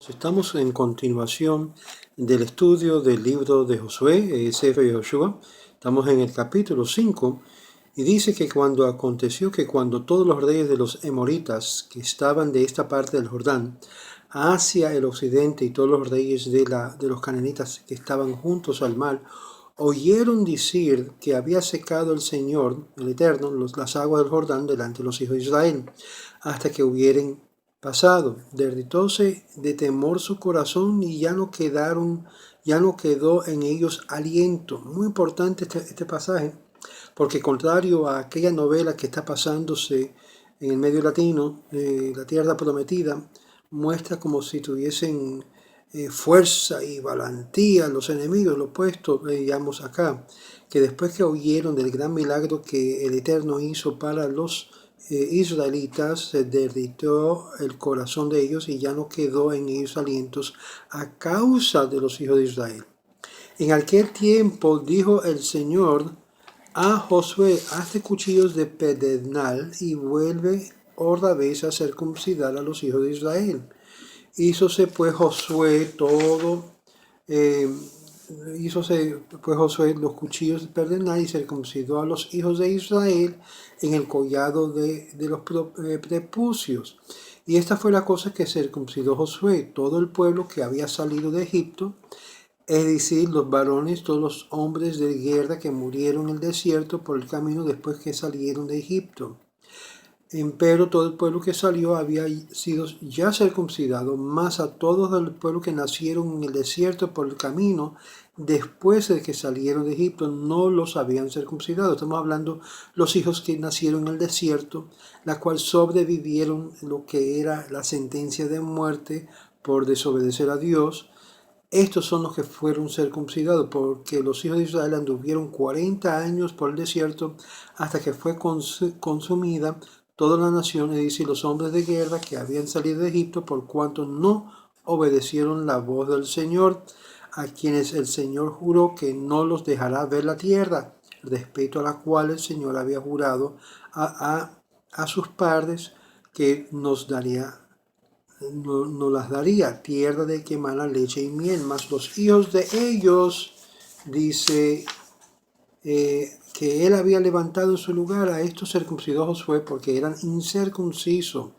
Estamos en continuación del estudio del libro de Josué, Sefer Yoshua. Estamos en el capítulo 5 y dice que aconteció que cuando todos los reyes de los emoritas que estaban de esta parte del Jordán hacia el occidente y todos los reyes de los cananitas que estaban juntos al mar oyeron decir que había secado el Señor, el Eterno, las aguas del Jordán delante de los hijos de Israel, hasta que hubieran pasado. Derritóse de temor su corazón y ya no quedó en ellos aliento. Muy importante este pasaje, porque contrario a aquella novela que está pasándose en el medio latino, La Tierra Prometida, muestra como si tuviesen fuerza y valentía los enemigos. Lo opuesto veíamos acá, que después que oyeron del gran milagro que el Eterno hizo para los israelitas, se derritió el corazón de ellos y ya no quedó en ellos alientos a causa de los hijos de Israel. En aquel tiempo dijo el Señor a Josué: hazte cuchillos de pedernal y vuelve otra vez a circuncidar a los hijos de Israel. Hízose pues Josué los cuchillos de pedernal y circuncidó a los hijos de Israel en el collado de los prepucios. Y esta fue la cosa que circuncidó Josué: todo el pueblo que había salido de Egipto, es decir, los varones, todos los hombres de guerra que murieron en el desierto por el camino después que salieron de Egipto. Empero todo el pueblo que salió había sido ya circuncidado, más a todos el pueblo que nacieron en el desierto por el camino después de que salieron de Egipto no los habían circuncidado. Estamos hablando los hijos que nacieron en el desierto, la cual sobrevivieron lo que era la sentencia de muerte por desobedecer a Dios. Estos son los que fueron circuncidados, porque los hijos de Israel anduvieron 40 años por el desierto hasta que fue consumida toda la nación, es decir, los hombres de guerra que habían salido de Egipto, por cuanto no obedecieron la voz del Señor, a quienes el Señor juró que no los dejará ver la tierra, respecto a la cual el Señor había jurado a sus padres que nos las daría, tierra de que mana leche y miel. Mas los hijos de ellos, dice que él había levantado en su lugar a estos circuncidados Josué, porque eran incircuncisos,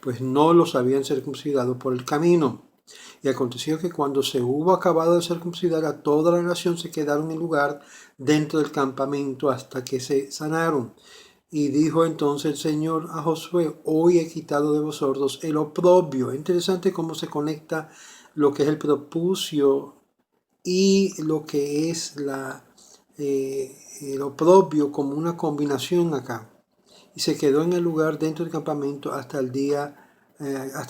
pues no los habían circuncidado por el camino. Y aconteció que cuando se hubo acabado de circuncidar a toda la nación, se quedaron en lugar dentro del campamento hasta que se sanaron. Y dijo entonces el Señor a Josué: hoy he quitado de vosotros el oprobio. Interesante cómo se conecta lo que es el prepucio y lo que es el oprobio como una combinación acá. Y se quedó en el lugar dentro del campamento hasta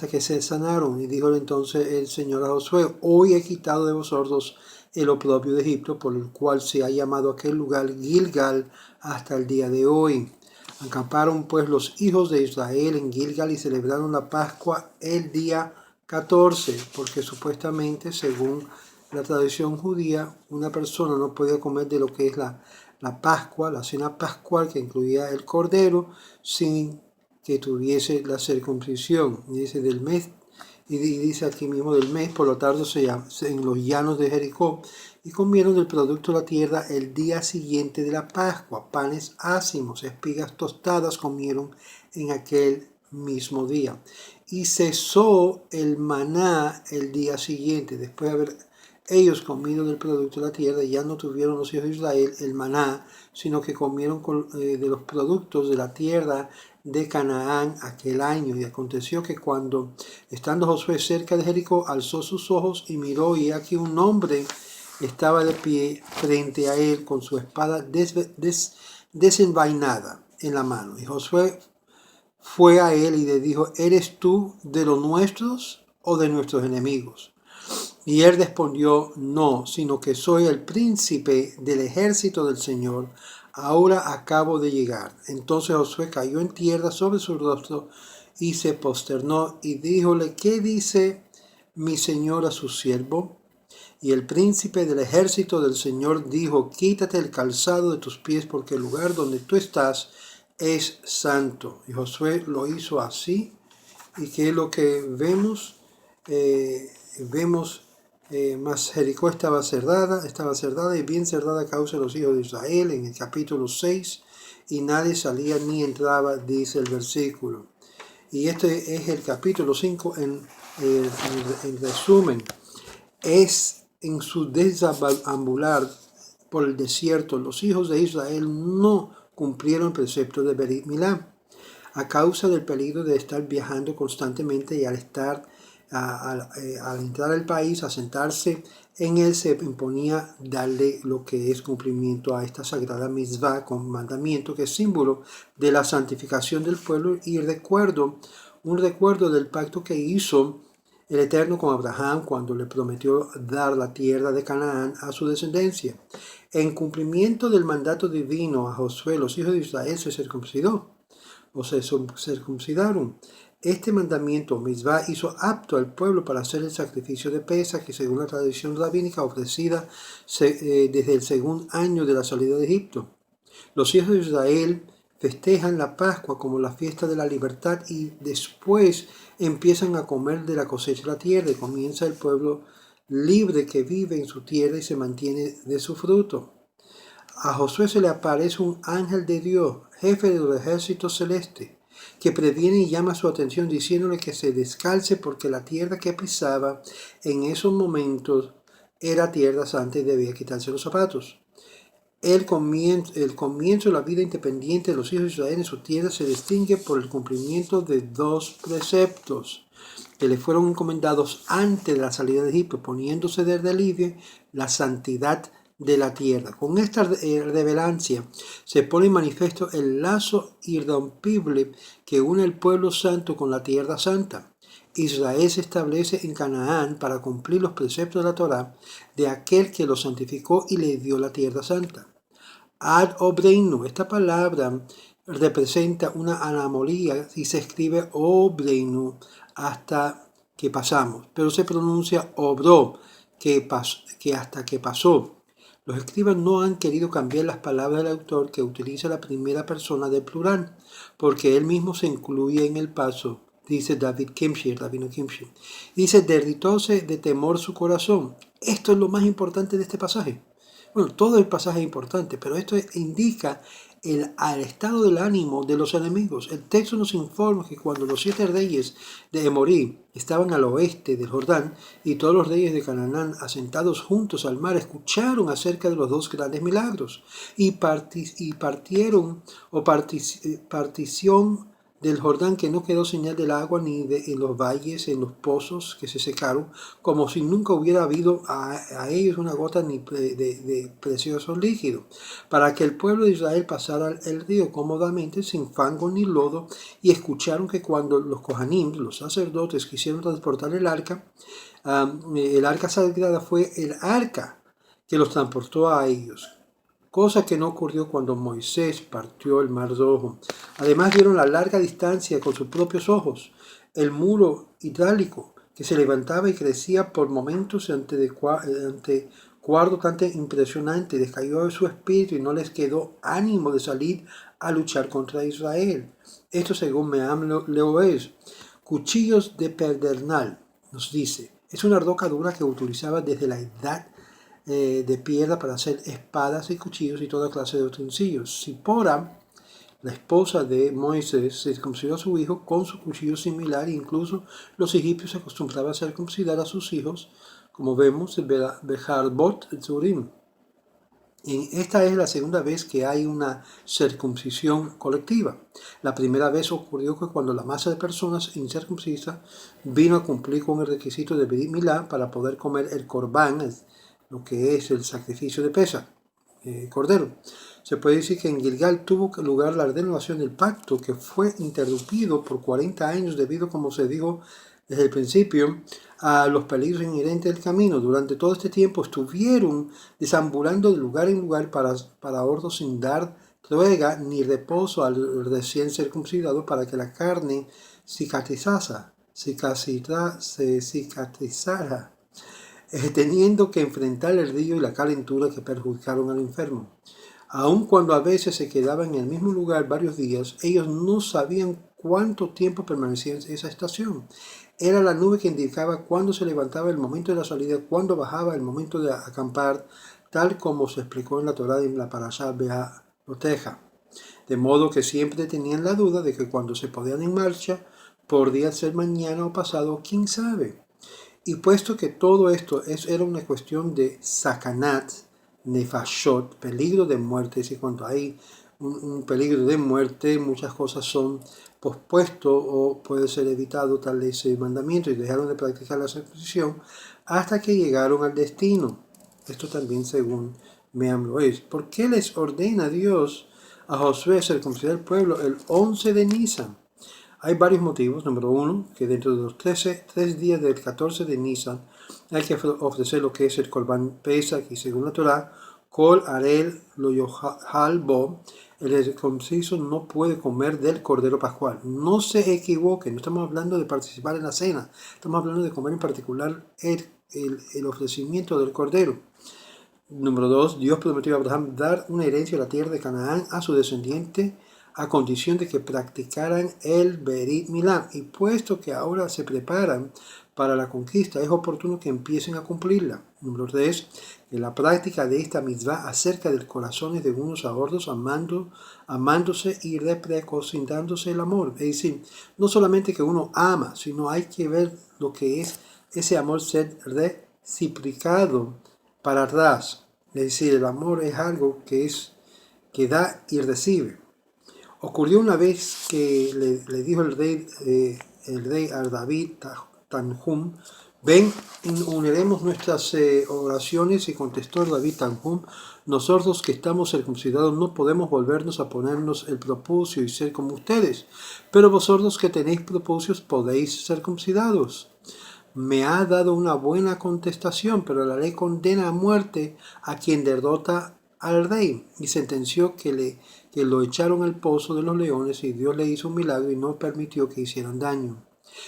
que se sanaron. Y dijo entonces el Señor a Josué: hoy he quitado de vosotros el oprobio de Egipto, por el cual se ha llamado aquel lugar Gilgal hasta el día de hoy. Acamparon pues los hijos de Israel en Gilgal y celebraron la Pascua el día 14, porque supuestamente, según la tradición judía, una persona no podía comer de lo que es la Pascua, la cena pascual, que incluía el cordero, sin que tuviese la circuncisión. Dice del mes, y dice aquí mismo del mes, por lo tanto en los llanos de Jericó, y comieron del producto de la tierra el día siguiente de la Pascua, panes ácimos, espigas tostadas comieron en aquel mismo día. Y cesó el maná el día siguiente, después de haber ellos comido del producto de la tierra, ya no tuvieron los hijos de Israel el maná, sino que comieron de los productos de la tierra de Canaán aquel año. Y aconteció que cuando, estando Josué cerca de Jericó, alzó sus ojos y miró, y aquí un hombre estaba de pie frente a él con su espada desenvainada en la mano. Y Josué fue a él y le dijo: ¿eres tú de los nuestros o de nuestros enemigos? Y él respondió: no, sino que soy el príncipe del ejército del Señor. Ahora acabo de llegar. Entonces Josué cayó en tierra sobre su rostro y se posternó y díjole: ¿qué dice mi señor a su siervo? Y el príncipe del ejército del Señor dijo: quítate el calzado de tus pies, porque el lugar donde tú estás es santo. Y Josué lo hizo así. ¿Y qué es lo que vemos? vemos mas Jericó estaba cerrada y bien cerrada a causa de los hijos de Israel en el capítulo 6, y nadie salía ni entraba, dice el versículo. Y este es el capítulo 5 en resumen. Es en su desambular por el desierto, los hijos de Israel no cumplieron el precepto de Berit Milá, a causa del peligro de estar viajando constantemente, y al entrar al país, a sentarse en él, se imponía darle lo que es cumplimiento a esta sagrada mitzvah con mandamiento, que es símbolo de la santificación del pueblo y un recuerdo del pacto que hizo el Eterno con Abraham cuando le prometió dar la tierra de Canaán a su descendencia. En cumplimiento del mandato divino a Josué, los hijos de Israel se circuncidaron. Este mandamiento, mitzvah, hizo apto al pueblo para hacer el sacrificio de Pesaj, que según la tradición rabínica ofrecida desde el segundo año de la salida de Egipto. Los hijos de Israel festejan la Pascua como la fiesta de la libertad, y después empiezan a comer de la cosecha de la tierra, y comienza el pueblo libre que vive en su tierra y se mantiene de su fruto. A Josué se le aparece un ángel de Dios, jefe del ejército celeste, que previene y llama su atención diciéndole que se descalce, porque la tierra que pisaba en esos momentos era tierra santa y debía quitarse los zapatos. El comienzo de la vida independiente de los hijos de Israel en su tierra se distingue por el cumplimiento de dos preceptos que le fueron encomendados antes de la salida de Egipto, poniéndose de relieve la santidad de la tierra. Con esta revelancia se pone en manifiesto el lazo irrompible que une el pueblo santo con la tierra santa. Israel se establece en Canaán para cumplir los preceptos de la Torá de aquel que lo santificó y le dio la tierra santa. Ad obreinu, esta palabra representa una anomalía y se escribe obreinu hasta que pasamos, pero se pronuncia obró, que hasta que pasó. Los escribas no han querido cambiar las palabras del autor, que utiliza la primera persona del plural, porque él mismo se incluye en el paso. Dice David Kimshir, Rabino Kimshir. Dice, derritóse de temor su corazón. Esto es lo más importante de este pasaje. Bueno, todo el pasaje es importante, pero esto indica el estado del ánimo de los enemigos. El texto nos informa que cuando los 7 reyes de Emorí estaban al oeste del Jordán, y todos los reyes de Canaán asentados juntos al mar escucharon acerca de los dos grandes milagros, y partición del Jordán, que no quedó señal del agua ni en los valles, en los pozos que se secaron, como si nunca hubiera habido a ellos una gota ni de precioso líquido, para que el pueblo de Israel pasara el río cómodamente, sin fango ni lodo. Y escucharon que cuando los Kohanim, los sacerdotes, quisieron transportar el arca sagrada, fue el arca que los transportó a ellos, cosa que no ocurrió cuando Moisés partió el Mar Rojo. Además vieron a larga distancia con sus propios ojos el muro hidráulico que se levantaba y crecía por momentos ante cuadro tan impresionante. Descayó de su espíritu y no les quedó ánimo de salir a luchar contra Israel. Esto según Meam Leoes. Cuchillos de pedernal, nos dice, es una roca dura que utilizaba desde la edad de piedra para hacer espadas y cuchillos y toda clase de utensilios. Zipora, la esposa de Moisés, circuncidó a su hijo con su cuchillo similar, e incluso los egipcios se acostumbraban a circuncidar a sus hijos, como vemos en Beharbot Zurim. Esta es la segunda vez que hay una circuncisión colectiva. La primera vez ocurrió que cuando la masa de personas incircuncisas vino a cumplir con el requisito de Berit Milá para poder comer el corbán, lo que es el sacrificio de Pesaj, cordero. Se puede decir que en Gilgal tuvo lugar la renovación del pacto, que fue interrumpido por 40 años debido, como se dijo desde el principio, a los peligros inherentes del camino. Durante todo este tiempo estuvieron desambulando de lugar en lugar para hordos, sin dar tregua ni reposo al recién circuncidado, para que la carne cicatrizara, teniendo que enfrentar el río y la calentura que perjudicaron al enfermo. Aun cuando a veces se quedaban en el mismo lugar varios días, ellos no sabían cuánto tiempo permanecía en esa estación. Era la nube que indicaba cuándo se levantaba el momento de la salida, cuándo bajaba el momento de acampar, tal como se explicó en la Torá en la Parashá Be'aloteja. De modo que siempre tenían la duda de que cuando se ponían en marcha, podría ser mañana o pasado, quién sabe. Y puesto que todo esto era una cuestión de sakanat, nefashot, peligro de muerte, y cuando hay un peligro de muerte, muchas cosas son pospuestos o puede ser evitado tal ese mandamiento y dejaron de practicar la circuncisión hasta que llegaron al destino. Esto también según Meam lo es. ¿Por qué les ordena Dios a Josué circuncidar el pueblo el 11 de Nisan? Hay varios motivos. Número uno, que dentro de los 3 días del 14 de Nisan hay que ofrecer lo que es el Korban Pesach y según la Torah, Kol Arel Lo Yohal Bo, el circunciso no puede comer del cordero pascual. No se equivoquen, no estamos hablando de participar en la cena, estamos hablando de comer en particular el ofrecimiento del cordero. Número 2, Dios prometió a Abraham dar una herencia de la tierra de Canaán a su descendiente a condición de que practicaran el Berit Milá. Y puesto que ahora se preparan para la conquista, es oportuno que empiecen a cumplirla. Número 3, que la práctica de esta mitzvah acerca del corazones de unos a otros, amándose y representándose el amor. Es decir, no solamente que uno ama, sino hay que ver lo que es ese amor ser reciprocado para atrás. Es decir, el amor es algo que da y recibe. Ocurrió una vez que le dijo el rey a David Tanhum, ven, uniremos nuestras oraciones, y contestó David Tanhum, nosotros que estamos circuncidados no podemos volvernos a ponernos el prepucio y ser como ustedes, pero vosotros que tenéis prepucios podéis ser circuncidados. Me ha dado una buena contestación, pero la ley condena a muerte a quien derrota al rey, y sentenció que lo echaron al pozo de los leones, y Dios le hizo un milagro y no permitió que hicieran daño.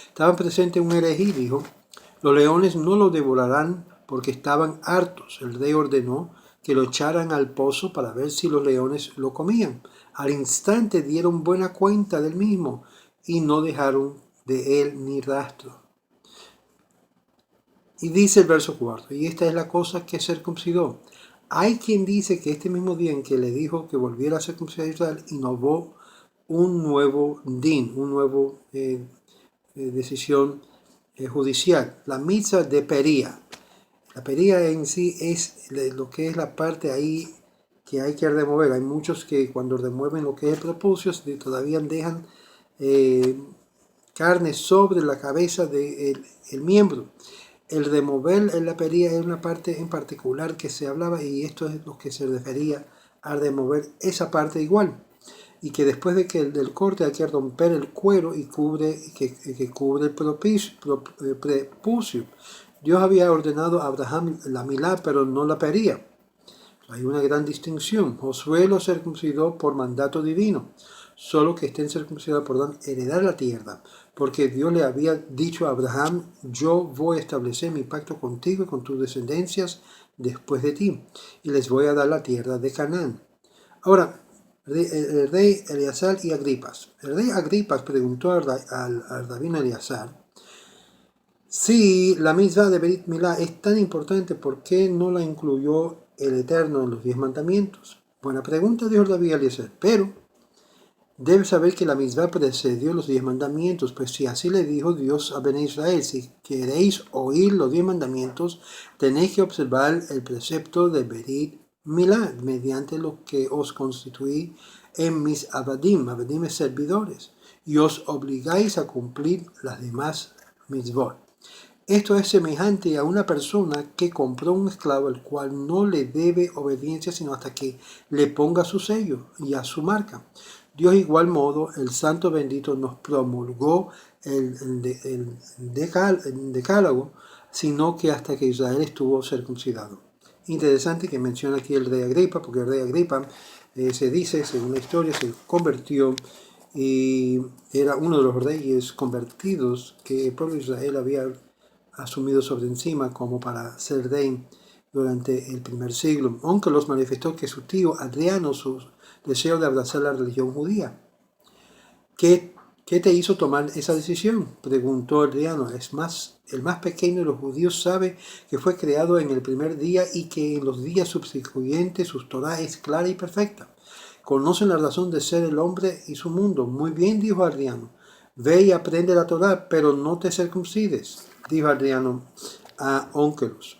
Estaba presente un herejía y dijo, los leones no lo devorarán porque estaban hartos. El rey ordenó que lo echaran al pozo para ver si los leones lo comían. Al instante dieron buena cuenta del mismo y no dejaron de él ni rastro. Y dice el verso 4, y esta es la cosa que circuncidó. Hay quien dice que este mismo día en que le dijo que volviera a circuncidar a Israel, innovó un nuevo din, un nuevo decisión judicial, la mitzvah de pería. La pería en sí es lo que es la parte ahí que hay que remover. Hay muchos que cuando remueven lo que es el prepucio todavía dejan carne sobre la cabeza del miembro. El remover en la pería es una parte en particular que se hablaba, y esto es lo que se refería a remover esa parte igual. Y que después de que del corte hay que romper el cuero y que cubre el prepucio. Dios había ordenado a Abraham la milá, pero no la pería. Hay una gran distinción. Josué lo circuncidó por mandato divino. Solo que estén circuncidados podrán heredar la tierra, porque Dios le había dicho a Abraham, yo voy a establecer mi pacto contigo y con tus descendencias después de ti, y les voy a dar la tierra de Canaán. Ahora, el rey Eleazar y Agripas. El rey Agripas preguntó al rabino Eleazar, si la mitzvah de Berit Milá es tan importante, ¿por qué no la incluyó el Eterno en los 10 mandamientos? Buena pregunta, dijo el rabino Eleazar, pero debes saber que la mitzvah precedió los 10 mandamientos, pues si así le dijo Dios a Ben Israel, si queréis oír los 10 mandamientos, tenéis que observar el precepto de Berit Milá, mediante lo que os constituí en mis abadim es servidores, y os obligáis a cumplir las demás mitzvot. Esto es semejante a una persona que compró un esclavo al cual no le debe obediencia sino hasta que le ponga su sello y a su marca. Dios, igual modo, el Santo Bendito nos promulgó el decálogo, sino que hasta que Israel estuvo circuncidado. Interesante que menciona aquí el rey Agripa, porque el rey Agripa se dice, según la historia, se convirtió y era uno de los reyes convertidos que el pueblo de Israel había asumido sobre encima como para ser rey durante el primer siglo, aunque los manifestó que su tío Adriano, su deseo de abrazar la religión judía. ¿Qué ¿Qué te hizo tomar esa decisión?, preguntó Adriano. El más pequeño de los judíos sabe que fue creado en el primer día y que en los días subsiguientes su Torá es clara y perfecta. Conocen la razón de ser el hombre y su mundo. Muy bien, dijo Adriano. Ve y aprende la Torá, pero no te circuncides, dijo Adriano a Onkelos.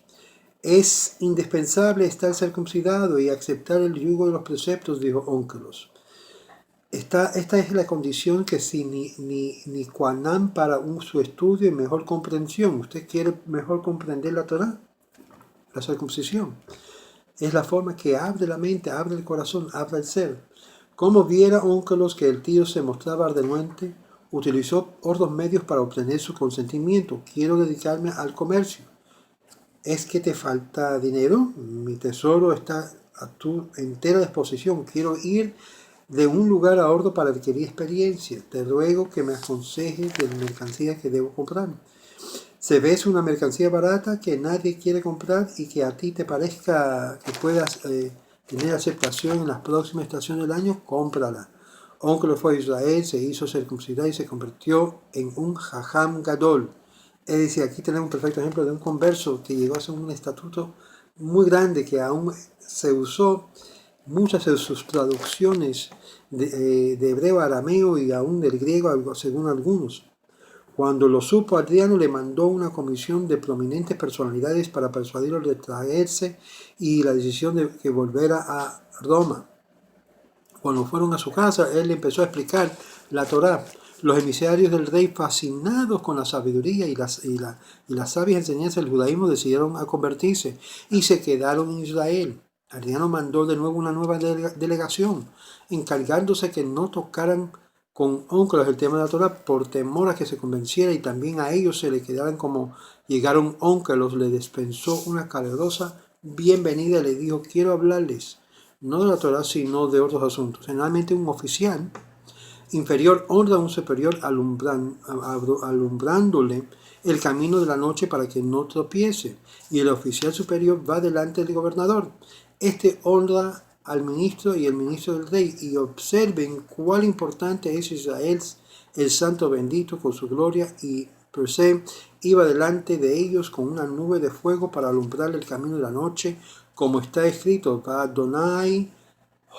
Es indispensable estar circuncidado y aceptar el yugo de los preceptos, dijo Onkelos. Esta es la condición que si ni qua non para su estudio y mejor comprensión. ¿Usted quiere mejor comprender la Torá? La circuncisión es la forma que abre la mente, abre el corazón, abre el ser. Como viera Onkelos que el tío se mostraba renuente, utilizó otros medios para obtener su consentimiento. Quiero dedicarme al comercio. ¿Es que te falta dinero? Mi tesoro está a tu entera disposición. Quiero ir de un lugar a otro para adquirir experiencia. Te ruego que me aconsejes de la mercancía que debo comprar. Si ves una mercancía barata que nadie quiere comprar y que a ti te parezca que puedas tener aceptación en las próximas estaciones del año, cómprala. Onkelos fue a Israel, se hizo circuncidar y se convirtió en un jajam gadol. Es decir, aquí tenemos un perfecto ejemplo de un converso que llegó a ser un estatuto muy grande que aún se usó muchas de sus traducciones de hebreo a arameo y aún del griego según algunos. Cuando lo supo, Adriano le mandó una comisión de prominentes personalidades para persuadirlo de traerse y la decisión de que volviera a Roma. Cuando fueron a su casa, él le empezó a explicar la Torá. Los emisarios del rey, fascinados con la sabiduría y las sabias enseñanzas del judaísmo, decidieron a convertirse y se quedaron en Israel. Adriano mandó de nuevo una nueva delegación, encargándose que no tocaran con Onkelos el tema de la Torá por temor a que se convenciera y también a ellos se le quedaran como llegaron Onkelos. Le dispensó una calurosa bienvenida y le dijo: quiero hablarles no de la Torá sino de otros asuntos. Generalmente un oficial inferior honra a un superior alumbrándole el camino de la noche para que no tropiece, y el oficial superior va delante del gobernador. Este honra al ministro y el ministro del rey, y observen cuán importante es Israel, el santo bendito con su gloria, y per se iba delante de ellos con una nube de fuego para alumbrar el camino de la noche, como está escrito: Adonai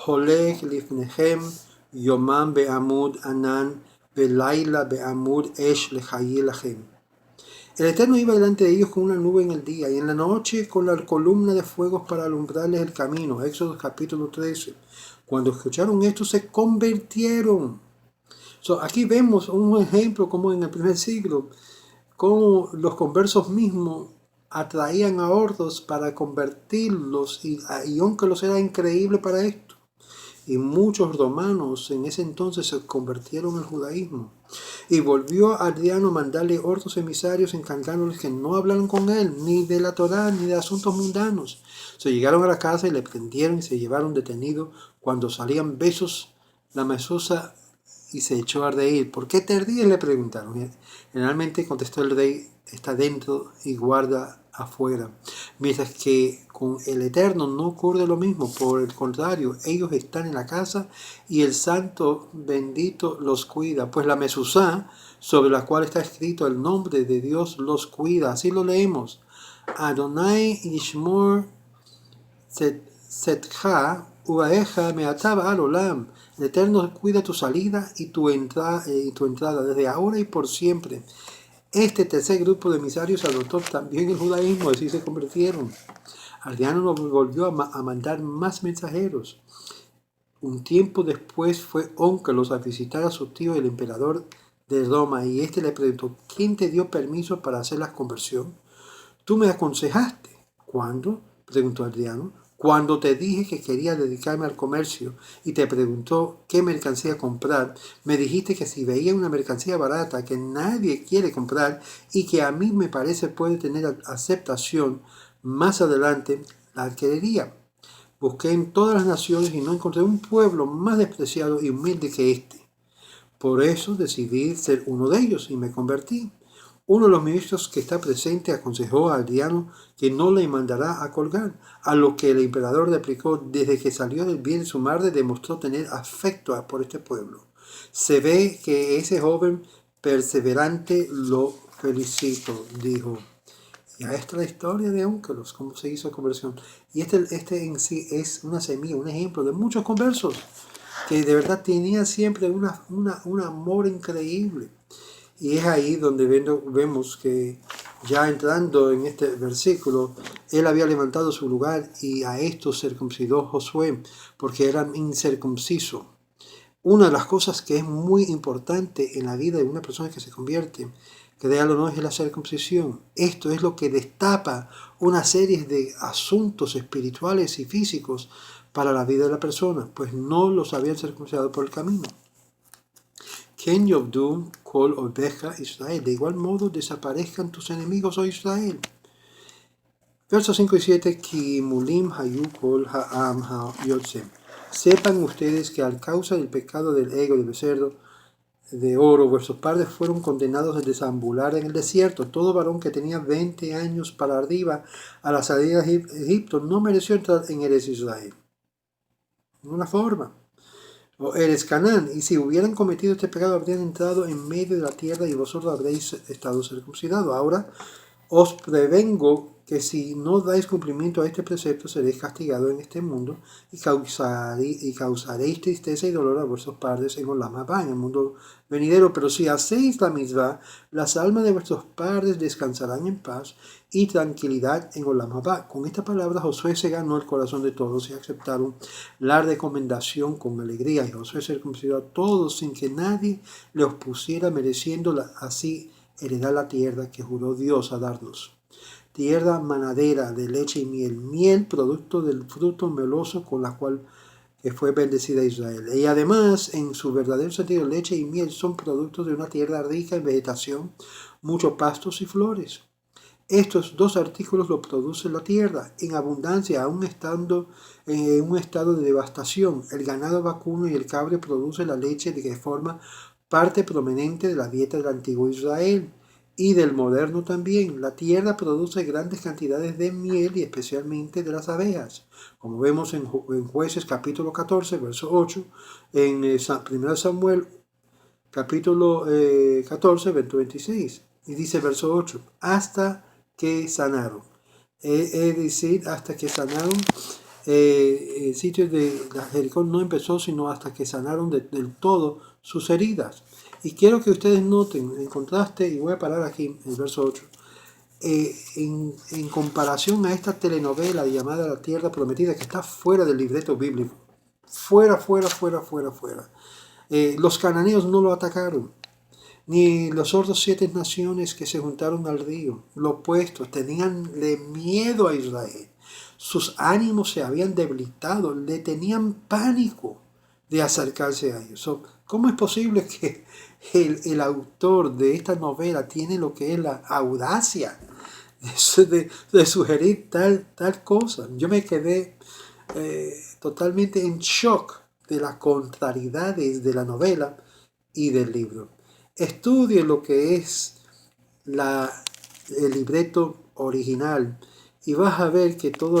holech lifnechem Yomam be'amud anan ve'laila be'amud esh lechayilachem. El Eterno iba delante de ellos con una nube en el día y en la noche con la columna de fuegos para alumbrarles el camino. Éxodo capítulo 13. Cuando escucharon esto se convirtieron. Aquí vemos un ejemplo como en el primer siglo, cómo los conversos mismos atraían a otros para convertirlos y Onkelos era increíble para esto. Y muchos romanos en ese entonces se convirtieron al judaísmo. Y volvió Adriano a mandarle otros emisarios encargándoles que no hablaran con él, ni de la Torá, ni de asuntos mundanos. Se llegaron a la casa y le prendieron y se llevaron detenido. Cuando salían besos, la mesusa y se echó a reír. ¿Por qué te ríes?, le preguntaron. Generalmente contestó el rey: está dentro y guarda afuera. Mientras que con el Eterno no ocurre lo mismo. Por el contrario, ellos están en la casa y el santo bendito los cuida. Pues la mesuzá, sobre la cual está escrito el nombre de Dios, los cuida. Así lo leemos: Adonai yishmor setcha uaeja me'atav al olam. El Eterno cuida tu salida y tu entrada desde ahora y por siempre. Este tercer grupo de emisarios adoptó también el judaísmo, así se convirtieron. Adriano volvió a mandar más mensajeros. Un tiempo después fue Onkelos a visitar a su tío, el emperador de Roma, y este le preguntó: ¿quién te dio permiso para hacer la conversión? Tú me aconsejaste. ¿Cuándo?, preguntó Adriano. Cuando te dije que quería dedicarme al comercio y te preguntó qué mercancía comprar, me dijiste que si veía una mercancía barata que nadie quiere comprar y que a mí me parece puede tener aceptación, más adelante la adquiriría. Busqué en todas las naciones y no encontré un pueblo más despreciado y humilde que este. Por eso decidí ser uno de ellos y me convertí. Uno de los ministros que está presente aconsejó a Adriano que no le mandará a colgar, a lo que el emperador replicó: desde que salió del vientre de su madre demostró tener afecto por este pueblo. Se ve que ese joven perseverante lo felicito, dijo. Y ahí está la historia de Onkelos, cómo se hizo conversión. Y este en sí es una semilla, un ejemplo de muchos conversos que de verdad tenía siempre un amor increíble. Y es ahí donde vemos que ya entrando en este versículo, él había levantado su lugar y a esto circuncidó Josué, porque eran incircuncisos. Una de las cosas que es muy importante en la vida de una persona que se convierte, créalo o no, es la circuncisión. Esto es lo que destapa una serie de asuntos espirituales y físicos para la vida de la persona, pues no los habían circuncidado por el camino. Ken Yovdu kol oveja Israel. De igual modo desaparezcan tus enemigos, oh Israel. Versos 5 y 7. Ki mulim hayu kol ha'am ha'yotzem. Sepan ustedes que al causa del pecado del ego del becerro de oro, vuestros padres fueron condenados a deambular en el desierto. Todo varón que tenía 20 años para arriba a la salida de Egipto no mereció entrar en Eres Israel. De una forma. O Eres Canaán, y si hubieran cometido este pecado habrían entrado en medio de la tierra y vosotros habréis estado circuncidados. Ahora os prevengo que si no dais cumplimiento a este precepto seréis castigados en este mundo y causaréis tristeza y dolor a vuestros padres en Olam Haba, en el mundo venidero. Pero si hacéis la misma, las almas de vuestros padres descansarán en paz y tranquilidad en Olam Haba. Con esta palabra Josué se ganó el corazón de todos y aceptaron la recomendación con alegría. Y Josué circuncidó a todos sin que nadie le opusiera, mereciéndola así heredar la tierra que juró Dios a darnos. Tierra manadera de leche y miel, miel producto del fruto meloso con la cual que fue bendecida Israel. Y además, en su verdadero sentido, leche y miel son productos de una tierra rica en vegetación, muchos pastos y flores. Estos dos artículos lo produce la tierra en abundancia, aún estando en un estado de devastación. El ganado vacuno y el cabrio produce la leche de que forma parte prominente de la dieta del antiguo Israel y del moderno también. La tierra produce grandes cantidades de miel y especialmente de las abejas, como vemos en Jueces capítulo 14, verso 8, en 1 Samuel capítulo 14, verso 26. Y dice verso 8, hasta que sanaron. Es decir, hasta que sanaron. El sitio de Jericó no empezó sino hasta que sanaron del todo sus heridas. Y quiero que ustedes noten, en contraste, y voy a parar aquí en el verso 8, en comparación a esta telenovela llamada La Tierra Prometida, que está fuera del libreto bíblico, fuera. Los cananeos no lo atacaron, ni los otros 7 naciones que se juntaron al río. Lo opuesto, teníanle miedo a Israel. Sus ánimos se habían debilitado, le tenían pánico de acercarse a ellos. ¿Cómo es posible que el autor de esta novela tiene lo que es la audacia de sugerir tal cosa? Yo me quedé totalmente en shock de las contrariedades de la novela y del libro. Estudie lo que es el libreto original y vas a ver que todo